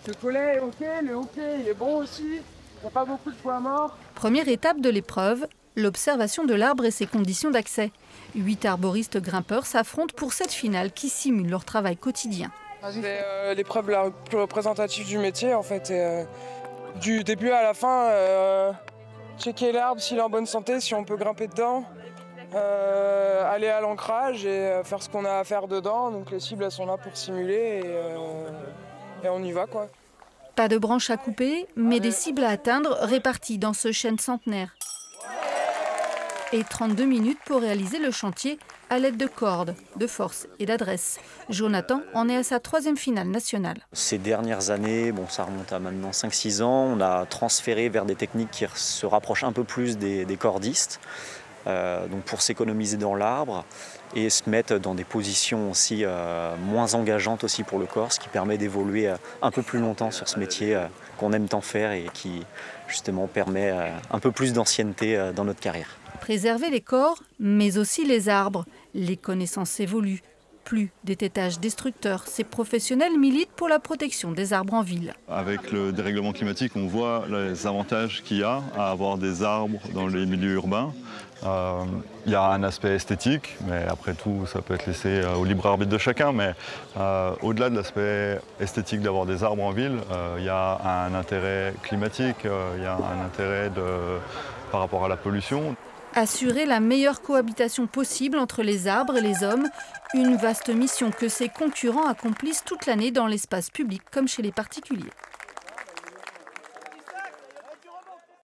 Le collet est ok, le hockey il est bon aussi, il n'y a pas beaucoup de points morts. Première étape de l'épreuve, l'observation de l'arbre et ses conditions d'accès. 8 arboristes grimpeurs s'affrontent pour cette finale qui simule leur travail quotidien. C'est l'épreuve la plus représentative du métier en fait. Du début à la fin, checker l'arbre s'il est en bonne santé, si on peut grimper dedans, aller à l'ancrage et faire ce qu'on a à faire dedans. Donc les cibles elles sont là pour simuler et on y va quoi. Pas de branches à couper, mais des cibles à atteindre réparties dans ce chêne centenaire. Et 32 minutes pour réaliser le chantier à l'aide de cordes, de force et d'adresse. Jonathan en est à sa 3e finale nationale. Ces dernières années, bon, ça remonte à maintenant 5-6 ans, on a transféré vers des techniques qui se rapprochent un peu plus des cordistes, donc pour s'économiser dans l'arbre et se mettre dans des positions aussi moins engageantes aussi pour le corps, ce qui permet d'évoluer un peu plus longtemps sur ce métier qu'on aime tant faire et qui justement permet un peu plus d'ancienneté dans notre carrière. Préserver les corps, mais aussi les arbres. Les connaissances évoluent. Plus d'étatage destructeurs, ces professionnels militent pour la protection des arbres en ville. Avec le dérèglement climatique, on voit les avantages qu'il y a à avoir des arbres dans les milieux urbains. Il y a un aspect esthétique, mais après tout, ça peut être laissé au libre arbitre de chacun. Mais au-delà de l'aspect esthétique d'avoir des arbres en ville, il y a un intérêt climatique, il y a un intérêt par rapport à la pollution. Assurer la meilleure cohabitation possible entre les arbres et les hommes, une vaste mission que ses concurrents accomplissent toute l'année dans l'espace public comme chez les particuliers.